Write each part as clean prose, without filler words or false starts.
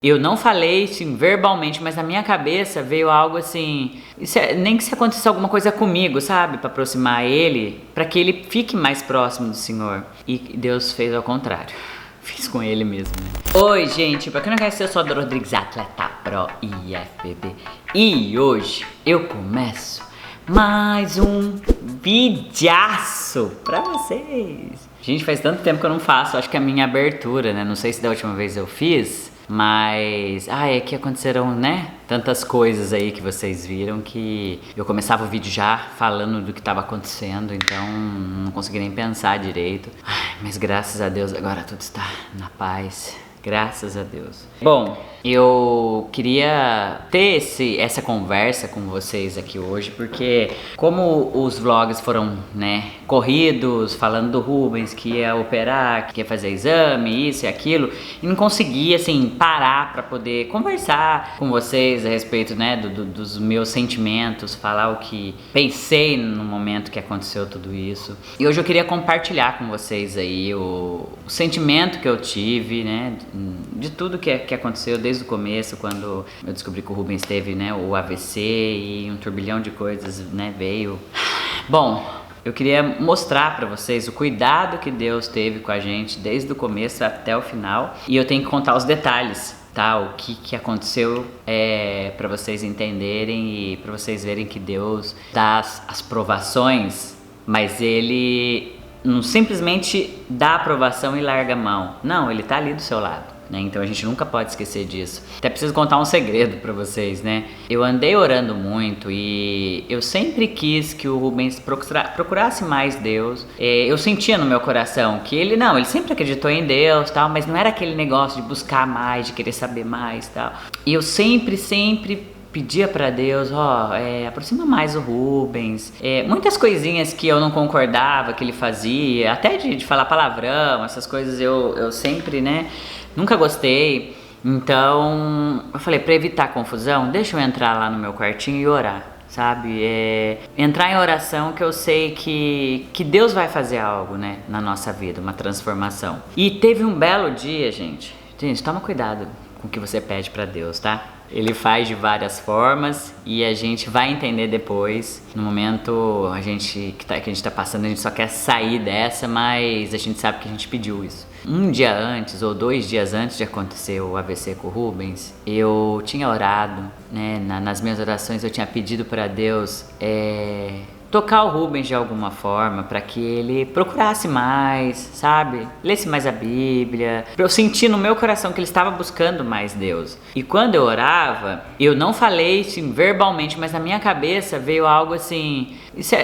Eu não falei assim verbalmente, mas na minha cabeça veio algo assim, nem que se acontecesse alguma coisa comigo, sabe? Pra aproximar ele, pra que ele fique mais próximo do Senhor. E Deus fez ao contrário. Fiz com ele mesmo, né? Oi, gente, pra quem não conhece, eu sou a Dora Rodrigues, atleta pro IFBB. E hoje eu começo mais um videaço pra vocês. Gente, faz tanto tempo que eu não faço, acho que é a minha abertura, né? Não sei se da última vez eu fiz, mas, é que aconteceram, né? Tantas coisas aí que vocês viram que eu começava o vídeo já falando do que estava acontecendo, então não consegui nem pensar direito. Mas graças a Deus agora tudo está na paz. Graças a Deus. Bom, eu queria ter essa conversa com vocês aqui hoje, porque como os vlogs foram, né, corridos, falando do Rubens, que ia operar, que ia fazer exame, isso e aquilo, e não conseguia, assim, parar pra poder conversar com vocês a respeito, né, dos meus sentimentos, falar o que pensei no momento que aconteceu tudo isso. E hoje eu queria compartilhar com vocês aí o sentimento que eu tive, né, de tudo que aconteceu desde o começo, quando eu descobri que o Rubens teve, né, o AVC e um turbilhão de coisas, né, veio. Bom, eu queria mostrar pra vocês o cuidado que Deus teve com a gente desde o começo até o final, e eu tenho que contar os detalhes, tá? O que aconteceu pra vocês entenderem e pra vocês verem que Deus dá as provações, mas Ele não simplesmente dá a aprovação e larga a mão. Não, Ele tá ali do seu lado, né? Então a gente nunca pode esquecer disso. Até preciso contar um segredo pra vocês, né? Eu andei orando muito e eu sempre quis que o Rubens procurasse mais Deus. Eu sentia no meu coração que ele sempre acreditou em Deus, tal, mas não era aquele negócio de buscar mais, de querer saber mais, tal. E eu sempre pedia pra Deus, aproxima mais o Rubens. Muitas coisinhas que eu não concordava que ele fazia, até de falar palavrão, essas coisas eu sempre, né, nunca gostei. Então eu falei, pra evitar confusão, deixa eu entrar lá no meu quartinho e orar, sabe? Entrar em oração, que eu sei que Deus vai fazer algo, né, na nossa vida, uma transformação. E teve um belo dia, gente, toma cuidado com o que você pede pra Deus, tá? Ele faz de várias formas e a gente vai entender depois. No momento que a gente tá passando, a gente só quer sair dessa, mas a gente sabe que a gente pediu isso. Um dia antes ou 2 dias antes de acontecer o AVC com o Rubens, eu tinha orado, né? Nas minhas orações eu tinha pedido para Deus tocar o Rubens de alguma forma, para que ele procurasse mais, sabe? Lesse mais a Bíblia, para eu sentir no meu coração que ele estava buscando mais Deus. E quando eu orava, eu não falei assim, verbalmente, mas na minha cabeça veio algo assim,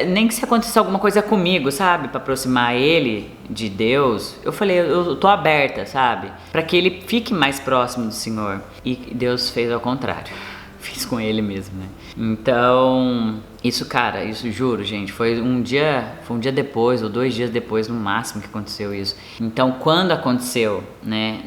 nem que se acontecesse alguma coisa comigo, sabe? Para aproximar ele de Deus. Eu falei, eu tô aberta, sabe? Para que ele fique mais próximo do Senhor. E Deus fez ao contrário. Fiz com ele mesmo, né? Então, isso juro, gente, foi um dia depois, ou 2 dias depois, no máximo, que aconteceu isso. Então, quando aconteceu, né,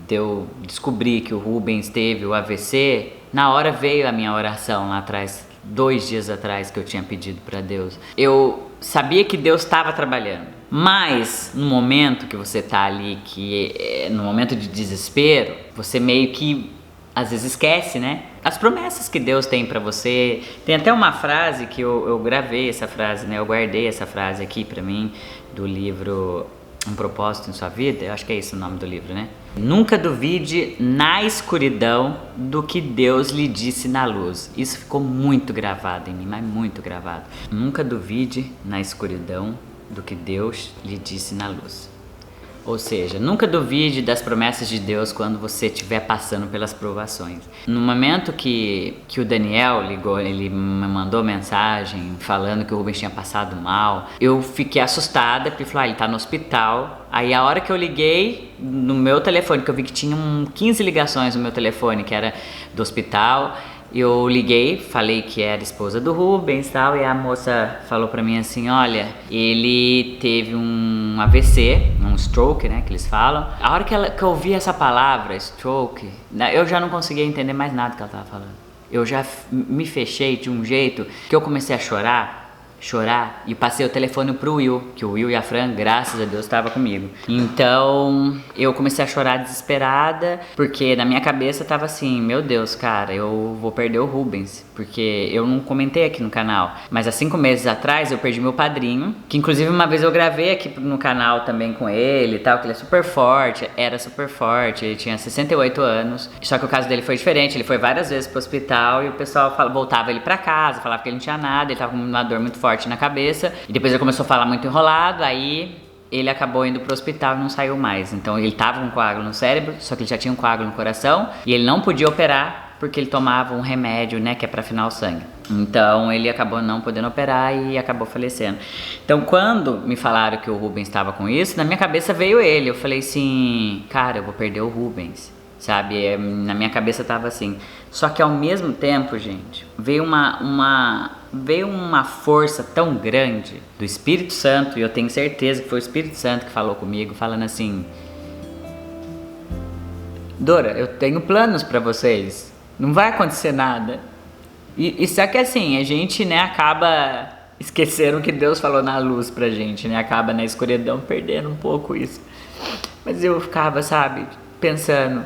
de eu descobrir que o Rubens teve o AVC, na hora veio a minha oração lá atrás, 2 dias atrás, que eu tinha pedido pra Deus. Eu sabia que Deus estava trabalhando, mas no momento que você tá ali, no momento de desespero, você meio que às vezes esquece, né? As promessas que Deus tem pra você. Tem até uma frase que eu gravei essa frase, né? Eu guardei essa frase aqui pra mim, do livro Um Propósito em Sua Vida. Eu acho que é esse o nome do livro, né? Nunca duvide na escuridão do que Deus lhe disse na luz. Isso ficou muito gravado em mim, mas muito gravado. Nunca duvide na escuridão do que Deus lhe disse na luz. Ou seja, nunca duvide das promessas de Deus quando você estiver passando pelas provações. No momento que o Daniel ligou, ele me mandou mensagem falando que o Rubens tinha passado mal, eu fiquei assustada, porque ele falou, ele tá no hospital. Aí a hora que eu liguei no meu telefone, que eu vi que tinha 15 ligações no meu telefone, que era do hospital, eu liguei, falei que era esposa do Rubens e tal, e a moça falou pra mim assim, olha, ele teve um AVC, um stroke, né, que eles falam. A hora que eu ouvi essa palavra, stroke, eu já não conseguia entender mais nada que ela tava falando. Eu já me fechei de um jeito que eu comecei a chorar. chorar, e passei o telefone pro Will, que o Will e a Fran, graças a Deus, estavam comigo. Então eu comecei a chorar desesperada, porque na minha cabeça tava assim, meu Deus, cara, eu vou perder o Rubens, porque eu não comentei aqui no canal, mas há 5 meses atrás eu perdi meu padrinho, que inclusive uma vez eu gravei aqui no canal também com ele e tal, que ele é super forte, era super forte, ele tinha 68 anos, só que o caso dele foi diferente, ele foi várias vezes pro hospital e o pessoal voltava ele pra casa, falava que ele não tinha nada, ele tava com uma dor muito forte na cabeça, e depois ele começou a falar muito enrolado, aí ele acabou indo pro hospital e não saiu mais. Então ele tava com um coágulo no cérebro, só que ele já tinha um coágulo no coração, e ele não podia operar porque ele tomava um remédio, né, que é pra afinar o sangue. Então ele acabou não podendo operar e acabou falecendo. Então quando me falaram que o Rubens estava com isso, na minha cabeça veio ele. Eu falei assim, cara, eu vou perder o Rubens, sabe? Na minha cabeça tava assim. Só que ao mesmo tempo, gente, veio uma força tão grande do Espírito Santo, e eu tenho certeza que foi o Espírito Santo que falou comigo, falando assim, Dora, eu tenho planos pra vocês, não vai acontecer nada. E só que assim, a gente, né, acaba esquecendo o que Deus falou na luz pra gente, né, acaba na escuridão perdendo um pouco isso. Mas eu ficava, sabe, pensando,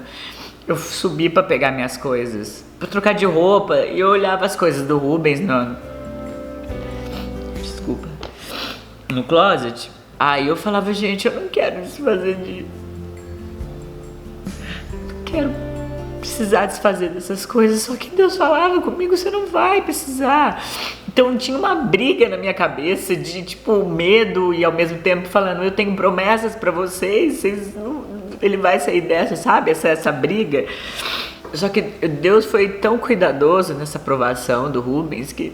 eu subi pra pegar minhas coisas, pra trocar de roupa, e eu olhava as coisas do Rubens no closet. Aí eu falava, gente, eu não quero desfazer disso. Não quero precisar desfazer dessas coisas. Só que Deus falava comigo, você não vai precisar. Então tinha uma briga na minha cabeça de, tipo, medo e ao mesmo tempo falando, eu tenho promessas pra vocês não, ele vai sair dessa, sabe? Essa briga. Só que Deus foi tão cuidadoso nessa aprovação do Rubens que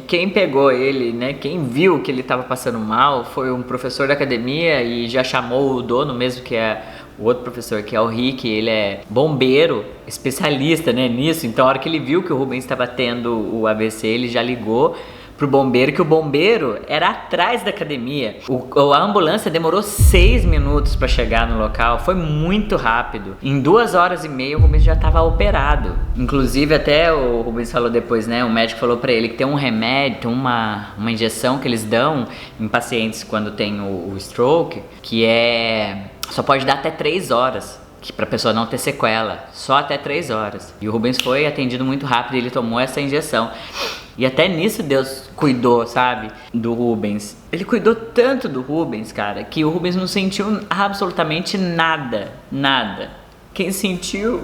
quem pegou ele, né, quem viu que ele estava passando mal foi um professor da academia e já chamou o dono mesmo, que é o outro professor, que é o Rick. Ele é bombeiro, especialista, né, nisso. Então a hora que ele viu que o Rubens estava tendo o AVC, ele já ligou pro bombeiro, que o bombeiro era atrás da academia. A ambulância demorou 6 minutos para chegar no local, foi muito rápido. Em 2 horas e meia o Rubens já estava operado. Inclusive até o Rubens falou depois, né, o médico falou para ele que tem um remédio, uma injeção que eles dão em pacientes quando tem o stroke, que só pode dar até 3 horas. Que pra pessoa não ter sequela, só até 3 horas. E o Rubens foi atendido muito rápido e ele tomou essa injeção. E até nisso Deus cuidou, sabe, do Rubens. Ele cuidou tanto do Rubens, cara, que o Rubens não sentiu absolutamente nada, nada. Quem sentiu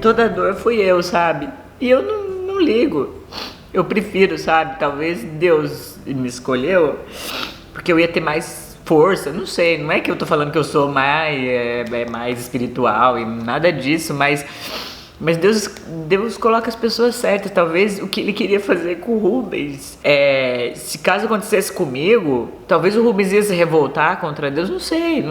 toda a dor fui eu, sabe? E eu não ligo. Eu prefiro, sabe, talvez Deus me escolheu porque eu ia ter mais força, não sei, não é que eu tô falando que eu sou mais espiritual e nada disso, mas Deus coloca as pessoas certas. Talvez o que ele queria fazer com o Rubens, se caso acontecesse comigo, talvez o Rubens ia se revoltar contra Deus, não sei,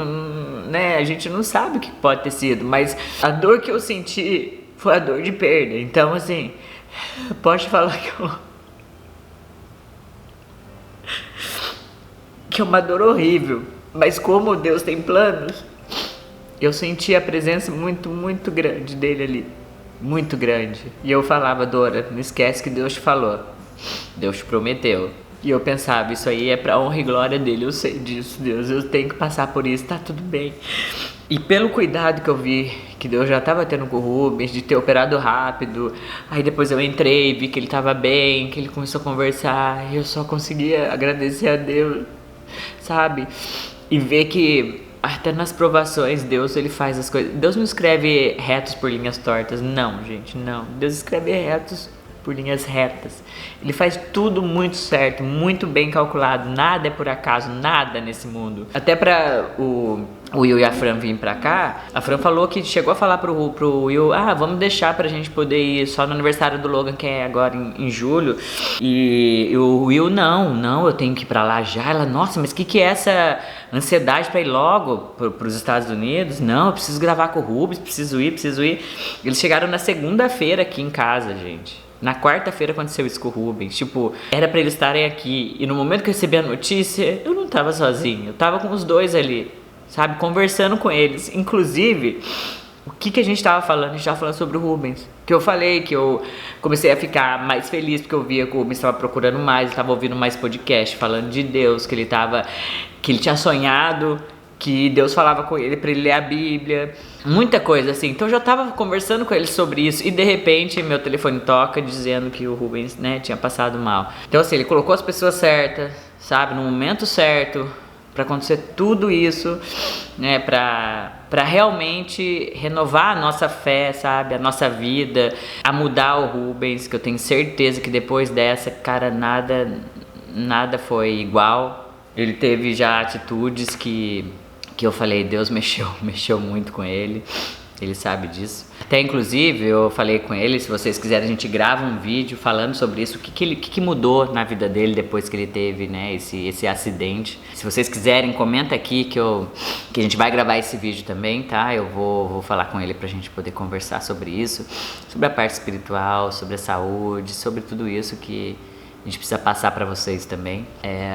né? A gente não sabe o que pode ter sido, mas a dor que eu senti foi a dor de perda. Então, assim, pode falar que é uma dor horrível, mas como Deus tem planos, eu senti a presença muito, muito grande dele ali, muito grande. E eu falava, Dora, não esquece que Deus te falou, Deus te prometeu. E eu pensava, isso aí é pra honra e glória dele, eu sei disso, Deus, eu tenho que passar por isso, tá tudo bem. E pelo cuidado que eu vi, que Deus já estava tendo com o Rubens, de ter operado rápido, aí depois eu entrei, vi que ele estava bem, que ele começou a conversar, e eu só conseguia agradecer a Deus, sabe? E ver que até nas provações Deus, ele faz as coisas. Deus não escreve retos por linhas tortas, não, gente, não. Deus escreve retos por linhas retas. Ele faz tudo muito certo, muito bem calculado. Nada é por acaso, nada nesse mundo. Até para o Will e a Fran virem pra cá, a Fran falou que chegou a falar pro Will, vamos deixar pra gente poder ir só no aniversário do Logan, que é agora em julho. E o Will, não, eu tenho que ir pra lá já. Ela, nossa, mas que é essa ansiedade pra ir logo pros Estados Unidos? Não, eu preciso gravar com o Rubens, preciso ir. Eles chegaram na segunda-feira aqui em casa, gente. Na quarta-feira aconteceu isso com o Rubens. Tipo, era pra eles estarem aqui. E no momento que eu recebi a notícia, eu não tava sozinho. Eu tava com os dois ali, sabe? Conversando com eles. Inclusive, O que a gente tava falando? A gente tava falando sobre o Rubens. Que eu falei que eu comecei a ficar mais feliz porque eu via que o Rubens estava procurando mais, estava ouvindo mais podcast, falando de Deus, que ele tinha sonhado, que Deus falava com ele para ele ler a Bíblia, muita coisa assim. Então eu já tava conversando com ele sobre isso e de repente meu telefone toca dizendo que o Rubens, né, tinha passado mal. Então assim, ele colocou as pessoas certas, sabe, no momento certo, para acontecer tudo isso, né, para realmente renovar a nossa fé, sabe, a nossa vida, a mudar o Rubens, que eu tenho certeza que depois dessa, cara, nada foi igual. Ele teve já atitudes que eu falei, Deus mexeu muito com ele. Ele sabe disso. Até inclusive eu falei com ele, se vocês quiserem a gente grava um vídeo falando sobre isso, o que mudou na vida dele depois que ele teve, né, esse acidente. Se vocês quiserem, comenta aqui que a gente vai gravar esse vídeo também, tá? Eu vou falar com ele pra gente poder conversar sobre isso, sobre a parte espiritual, sobre a saúde, sobre tudo isso que a gente precisa passar para vocês também.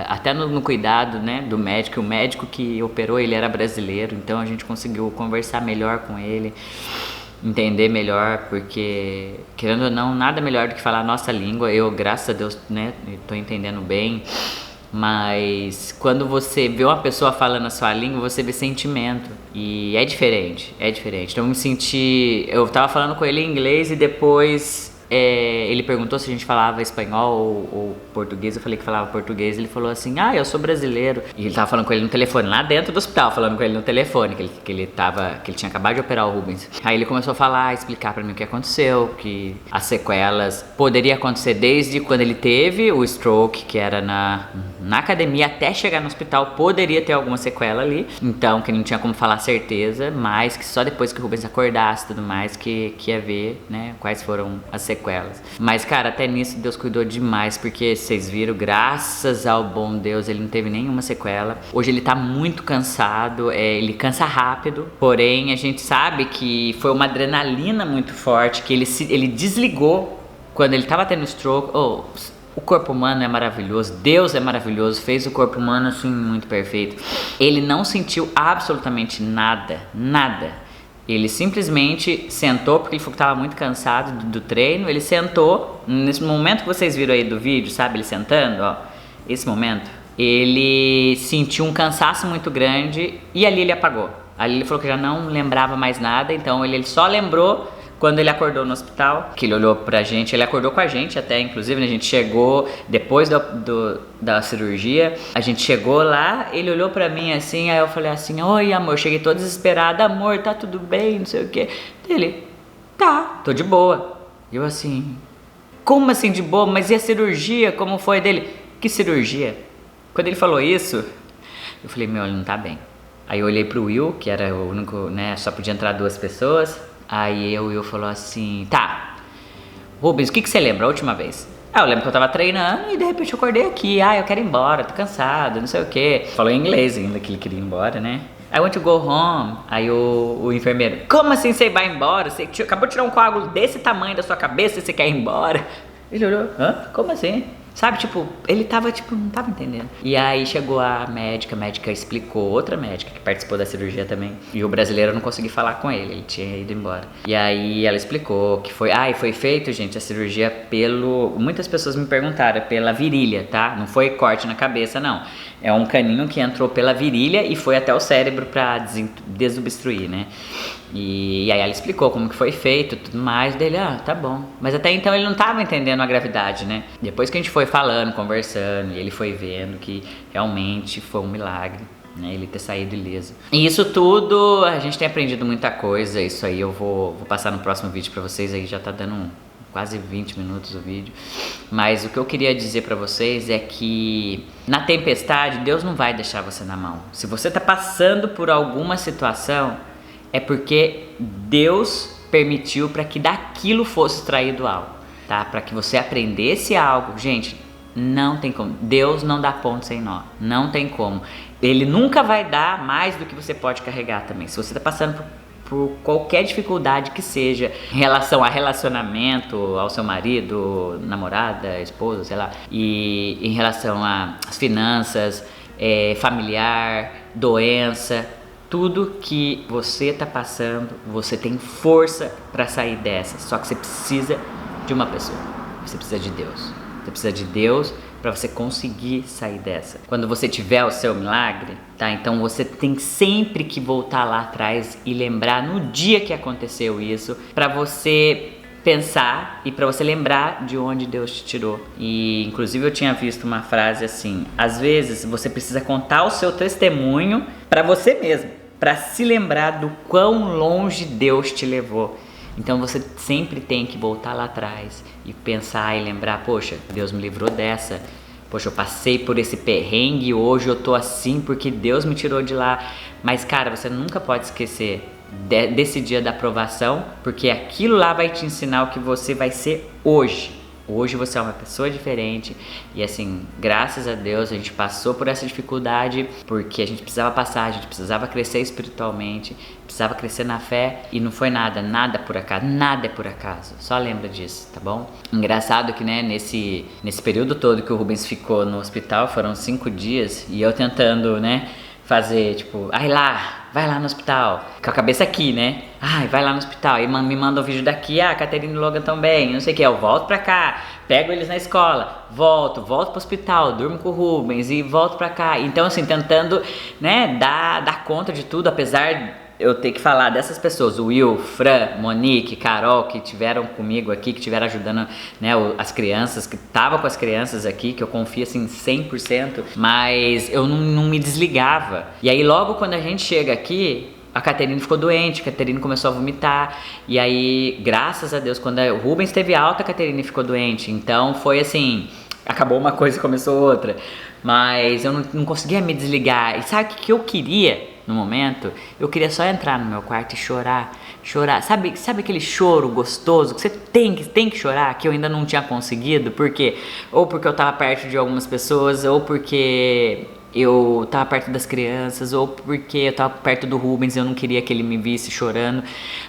Até no cuidado, né, do médico. O médico que operou, ele era brasileiro, então a gente conseguiu conversar melhor com ele, entender melhor, porque, querendo ou não, nada melhor do que falar a nossa língua. Eu, graças a Deus, né, tô entendendo bem, mas quando você vê uma pessoa falando a sua língua, você vê sentimento, e é diferente. Então eu tava falando com ele em inglês e depois ele perguntou se a gente falava espanhol ou português. Eu falei que falava português. Ele falou assim, eu sou brasileiro. E ele tava falando com ele no telefone, lá dentro do hospital, falando com ele no telefone, que ele tinha acabado de operar o Rubens. Aí ele começou a falar, explicar pra mim o que aconteceu, que as sequelas poderiam acontecer desde quando ele teve o stroke, que era na academia, até chegar no hospital, poderia ter alguma sequela ali. Então, que não tinha como falar certeza, mas que só depois que o Rubens acordasse e tudo mais, que ia ver, né, quais foram as sequelas. Mas, cara, até nisso Deus cuidou demais, porque vocês viram, graças ao bom Deus, ele não teve nenhuma sequela. Hoje ele tá muito cansado, ele cansa rápido, porém a gente sabe que foi uma adrenalina muito forte, que ele desligou quando ele tava tendo stroke. O corpo humano é maravilhoso, Deus é maravilhoso, fez o corpo humano assim muito perfeito. Ele não sentiu absolutamente nada. Ele simplesmente sentou, porque ele falou que estava muito cansado do treino. Ele sentou, nesse momento que vocês viram aí do vídeo, sabe, ele sentando, esse momento, ele sentiu um cansaço muito grande e ali ele apagou. Ali ele falou que já não lembrava mais nada, então ele só lembrou quando ele acordou no hospital, que ele olhou pra gente. Ele acordou com a gente até, inclusive, né? A gente chegou depois da cirurgia, a gente chegou lá, ele olhou pra mim assim, aí eu falei assim, oi amor, cheguei toda desesperada, amor, tá tudo bem, não sei o que. Ele, tá, tô de boa. E eu assim, como assim de boa? Mas e a cirurgia, como foi dele? Que cirurgia? Quando ele falou isso, eu falei, meu, ele não tá bem. Aí eu olhei pro Will, que era o único, né, só podia entrar 2 pessoas. Aí o Will falou assim, tá, Rubens, o que você lembra a última vez? Eu lembro que eu tava treinando e de repente eu acordei aqui, eu quero ir embora, tô cansado, não sei o que. Falou em inglês ainda que ele queria ir embora, né? I want to go home. Aí o enfermeiro, como assim você vai embora? Você acabou de tirar um coágulo desse tamanho da sua cabeça e você quer ir embora? Ele olhou, como assim? Sabe, tipo, ele tava, não tava entendendo. E aí chegou a médica explicou, outra médica que participou da cirurgia também. E o brasileiro eu não consegui falar com ele tinha ido embora. E aí ela explicou que foi, e foi feito, gente, a cirurgia muitas pessoas me perguntaram, pela virilha, tá? Não foi corte na cabeça, não. É um caninho que entrou pela virilha e foi até o cérebro pra desobstruir, né? E aí ela explicou como que foi feito, tudo mais, dele, tá bom. Mas até então ele não tava entendendo a gravidade, né? Depois que a gente foi falando, conversando, e ele foi vendo que realmente foi um milagre, né? Ele ter saído ileso. E isso tudo, a gente tem aprendido muita coisa, isso aí eu vou passar no próximo vídeo pra vocês, aí já tá dando quase 20 minutos o vídeo. Mas o que eu queria dizer pra vocês é que na tempestade, Deus não vai deixar você na mão. Se você tá passando por alguma situação, é porque Deus permitiu para que daquilo fosse extraído algo, tá? Para que você aprendesse algo. Gente, não tem como. Deus não dá ponto sem nó. Não tem como. Ele nunca vai dar mais do que você pode carregar também. Se você está passando por qualquer dificuldade que seja em relação a relacionamento, ao seu marido, namorada, esposa, sei lá, e em relação às finanças, familiar, doença, tudo que você tá passando, você tem força para sair dessa. Só que você precisa de uma pessoa. Você precisa de Deus. Você precisa de Deus para você conseguir sair dessa. Quando você tiver o seu milagre, tá? Então você tem sempre que voltar lá atrás e lembrar no dia que aconteceu isso, para você pensar e para você lembrar de onde Deus te tirou. E inclusive eu tinha visto uma frase assim: às vezes você precisa contar o seu testemunho para você mesmo, para se lembrar do quão longe Deus te levou. Então você sempre tem que voltar lá atrás e pensar e lembrar: poxa, Deus me livrou dessa. Poxa, eu passei por esse perrengue e hoje eu tô assim porque Deus me tirou de lá. Mas cara, você nunca pode esquecer desse dia da aprovação, porque aquilo lá vai te ensinar o que você vai ser hoje. Hoje você é uma pessoa diferente e assim, graças a Deus a gente passou por essa dificuldade porque a gente precisava passar, a gente precisava crescer espiritualmente, precisava crescer na fé e não foi nada por acaso, nada é por acaso, só lembra disso, tá bom? Engraçado que, né, nesse período todo que o Rubens ficou no hospital, foram 5 dias e eu tentando, né, fazer tipo, vai lá no hospital, com a cabeça aqui, né? Ai, vai lá no hospital, e me manda um vídeo daqui, a Caterina e o Logan também, não sei o que, eu volto pra cá, pego eles na escola, volto pro hospital, durmo com o Rubens e volto pra cá. Então assim, tentando, né, dar conta de tudo, apesar eu ter que falar dessas pessoas, o Will, Fran, Monique, Carol, que tiveram comigo aqui, que tiveram ajudando, né, as crianças, que estavam com as crianças aqui, que eu confio assim 100%, mas eu não me desligava. E aí logo quando a gente chega aqui, a Caterine ficou doente, a Caterine começou a vomitar, e aí, graças a Deus, quando o Rubens teve alta, a Caterine ficou doente, então foi assim, acabou uma coisa e começou outra, mas eu não conseguia me desligar. E sabe o que eu queria? No momento, eu queria só entrar no meu quarto e chorar, sabe aquele choro gostoso que você tem que chorar, que eu ainda não tinha conseguido, porque eu tava perto de algumas pessoas, ou porque eu tava perto das crianças, ou porque eu tava perto do Rubens e eu não queria que ele me visse chorando,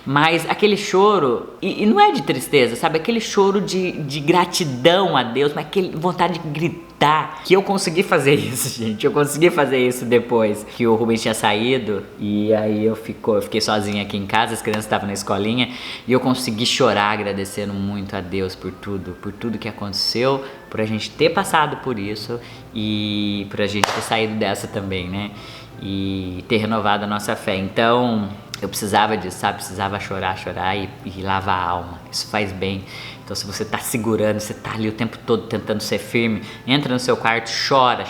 mas aquele choro, e não é de tristeza, sabe, aquele choro de gratidão a Deus, mas aquele vontade de gritar, que eu consegui fazer isso, gente, eu consegui fazer isso depois que o Rubens tinha saído, e aí eu fiquei sozinha aqui em casa, as crianças estavam na escolinha, e eu consegui chorar agradecendo muito a Deus por tudo que aconteceu, por a gente ter passado por isso, e por a gente ter saído dessa também, né, e ter renovado a nossa fé. Então eu precisava disso, sabe, precisava chorar e lavar a alma, isso faz bem. Então se você tá segurando, você tá ali o tempo todo tentando ser firme, entra no seu quarto, chora,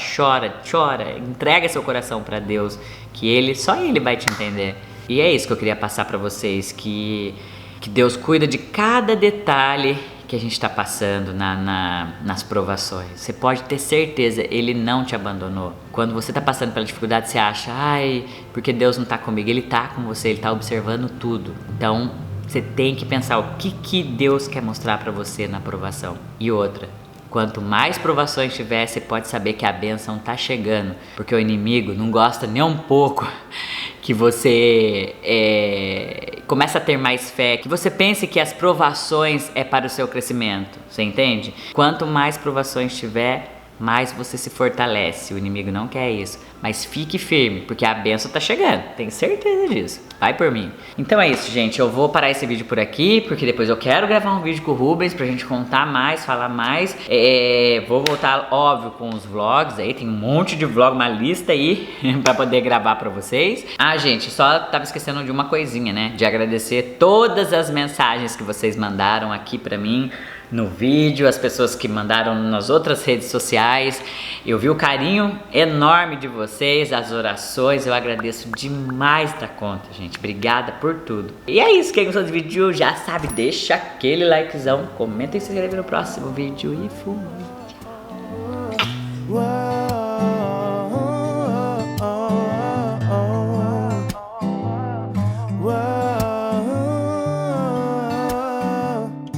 entrega seu coração para Deus, que só Ele vai te entender. E é isso que eu queria passar para vocês, que Deus cuida de cada detalhe que a gente está passando nas provações. Você pode ter certeza, Ele não te abandonou. Quando você está passando pela dificuldade, você acha, porque Deus não está comigo. Ele está com você, Ele está observando tudo. Então você tem que pensar o que Deus quer mostrar para você na provação. E outra, quanto mais provações tiver, você pode saber que a bênção tá chegando, porque o inimigo não gosta nem um pouco que você começa a ter mais fé, que você pense que as provações é para o seu crescimento, você entende? Quanto mais provações tiver, mais você se fortalece. O inimigo não quer isso, mas fique firme, porque a bênção tá chegando, tenho certeza disso, vai por mim. Então é isso, gente, eu vou parar esse vídeo por aqui, porque depois eu quero gravar um vídeo com o Rubens pra gente contar mais, falar mais. Vou voltar, óbvio, com os vlogs aí, tem um monte de vlog, uma lista aí pra poder gravar pra vocês. Gente, só tava esquecendo de uma coisinha, né, de agradecer todas as mensagens que vocês mandaram aqui pra mim no vídeo, as pessoas que mandaram nas outras redes sociais. Eu vi o carinho enorme de vocês, as orações, eu agradeço demais da conta, gente. Obrigada por tudo. E é isso, quem gostou do vídeo já sabe, deixa aquele likezão, comenta e se inscreve no próximo vídeo e fui. Tchau.